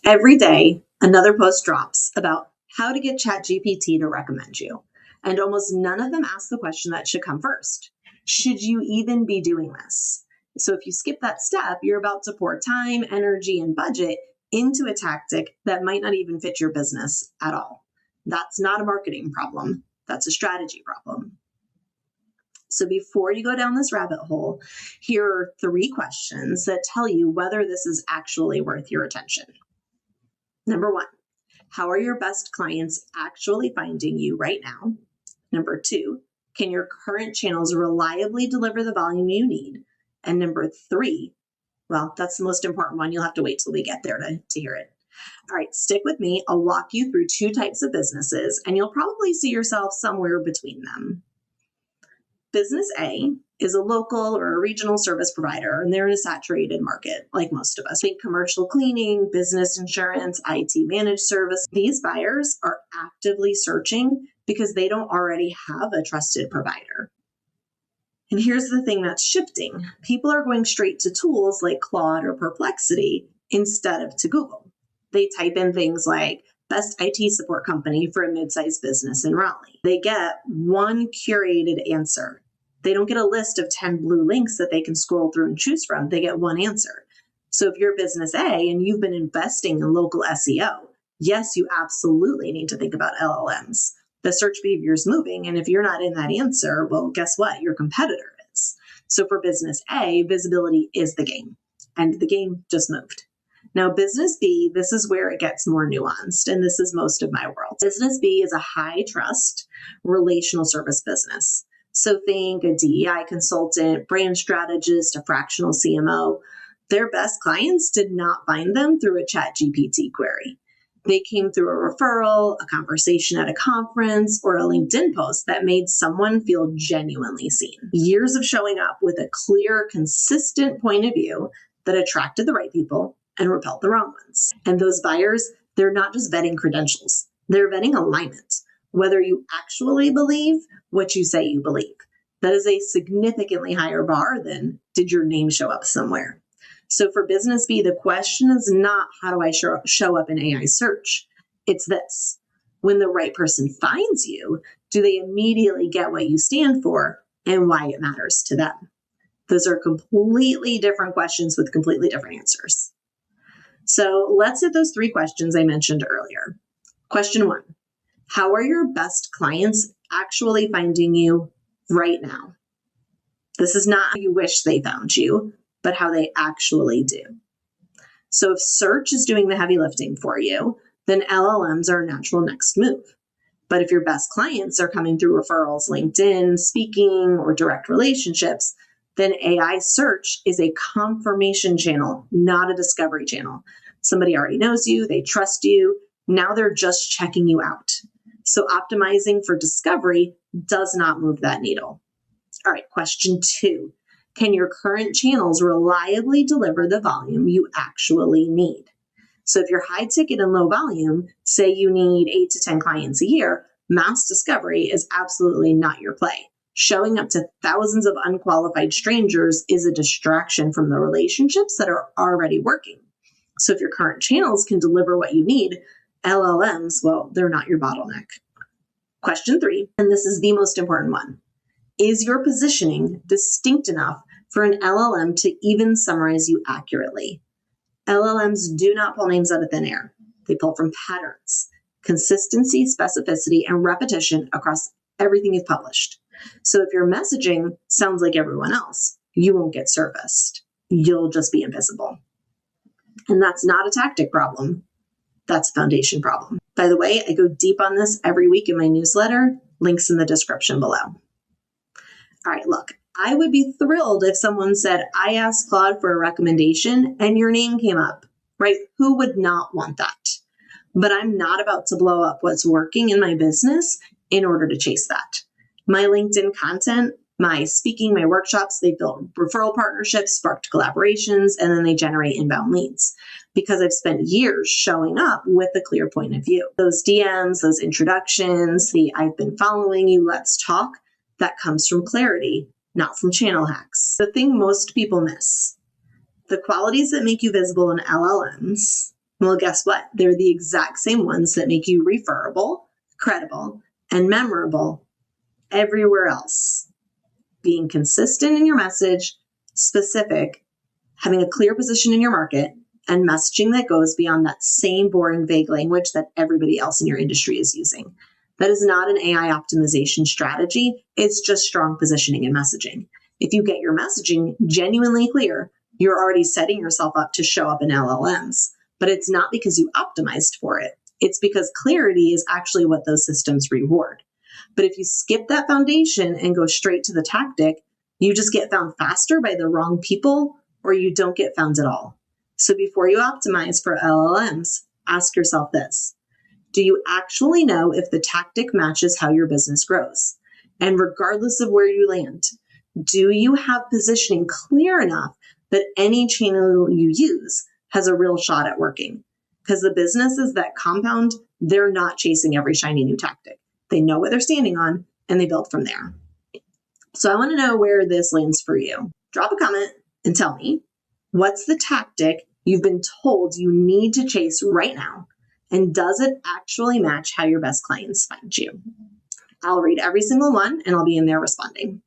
Every day, another post drops about how to get ChatGPT to recommend you. And almost none of them ask the question that should come first. Should you even be doing this? So if you skip that step, you're about to pour time, energy, and budget into a tactic that might not even fit your business at all. That's not a marketing problem. That's a strategy problem. So before you go down this rabbit hole, here are 3 questions that tell you whether this is actually worth your attention. Number 1, how are your best clients actually finding you right now? Number 2, can your current channels reliably deliver the volume you need? And number 3, well, that's the most important one. You'll have to wait till we get there to hear it. All right, stick with me. I'll walk you through 2 types of businesses, and you'll probably see yourself somewhere between them. Business A is a local or a regional service provider, and they're in a saturated market, like most of us. Think commercial cleaning, business insurance, IT managed service. These buyers are actively searching because they don't already have a trusted provider. And here's the thing that's shifting. People are going straight to tools like Claude or Perplexity instead of to Google. They type in things like best IT support company for a mid-sized business in Raleigh. They get one curated answer. They don't get a list of 10 blue links that they can scroll through and choose from. They get one answer. So if you're business A and you've been investing in local SEO, yes, you absolutely need to think about LLMs. The search behavior is moving, and if you're not in that answer, well, guess what? Your competitor is. So for business A, visibility is the game, and the game just moved. Now, business B, this is where it gets more nuanced, and this is most of my world. Business B is a high trust relational service business. So think a DEI consultant, brand strategist, a fractional CMO. Their best clients did not find them through a ChatGPT query. They came through a referral, a conversation at a conference, or a LinkedIn post that made someone feel genuinely seen. Years of showing up with a clear, consistent point of view that attracted the right people and repelled the wrong ones. And those buyers, they're not just vetting credentials, they're vetting alignment, whether you actually believe what you say you believe. That is a significantly higher bar than did your name show up somewhere. So for business B, the question is not how do I show up in AI search? It's this. When the right person finds you, do they immediately get what you stand for and why it matters to them? Those are completely different questions with completely different answers. So let's hit those 3 questions I mentioned earlier. Question 1, how are your best clients actually finding you right now? This is not how you wish they found you, but how they actually do. So if search is doing the heavy lifting for you, then LLMs are a natural next move. But if your best clients are coming through referrals, LinkedIn, speaking, or direct relationships, then AI search is a confirmation channel, not a discovery channel. Somebody already knows you, they trust you, now they're just checking you out. So optimizing for discovery does not move that needle. All right, question 2. Can your current channels reliably deliver the volume you actually need? So if you're high ticket and low volume, say you need 8 to 10 clients a year, mass discovery is absolutely not your play. Showing up to thousands of unqualified strangers is a distraction from the relationships that are already working. So if your current channels can deliver what you need, LLMs, well, they're not your bottleneck. Question 3, and this is the most important one. Is your positioning distinct enough for an LLM to even summarize you accurately? LLMs do not pull names out of thin air. They pull from patterns, consistency, specificity, and repetition across everything you've published. So if your messaging sounds like everyone else, you won't get serviced. You'll just be invisible. And that's not a tactic problem. That's a foundation problem. By the way, I go deep on this every week in my newsletter. Links in the description below. All right, look, I would be thrilled if someone said, I asked Claude for a recommendation and your name came up, right? Who would not want that? But I'm not about to blow up what's working in my business in order to chase that. My LinkedIn content, my speaking, my workshops, they build referral partnerships, sparked collaborations, and then they generate inbound leads because I've spent years showing up with a clear point of view. Those DMs, those introductions, the I've been following you, let's talk, that comes from clarity, not from channel hacks. The thing most people miss, the qualities that make you visible in LLMs, Well, guess what? They're the exact same ones that make you referable, credible, and memorable everywhere else. Being consistent in your message, specific, having a clear position in your market, and messaging that goes beyond that same boring, vague language that everybody else in your industry is using. That is not an AI optimization strategy. It's just strong positioning and messaging. If you get your messaging genuinely clear, you're already setting yourself up to show up in LLMs. But it's not because you optimized for it. It's because clarity is actually what those systems reward. But if you skip that foundation and go straight to the tactic, you just get found faster by the wrong people, or you don't get found at all. So before you optimize for LLMs, ask yourself this. Do you actually know if the tactic matches how your business grows? And regardless of where you land, do you have positioning clear enough that any channel you use has a real shot at working? Because the businesses that compound, they're not chasing every shiny new tactic. They know what they're standing on and they build from there. So I want to know where this lands for you. Drop a comment and tell me, what's the tactic you've been told you need to chase right now? And does it actually match how your best clients find you? I'll read every single one and I'll be in there responding.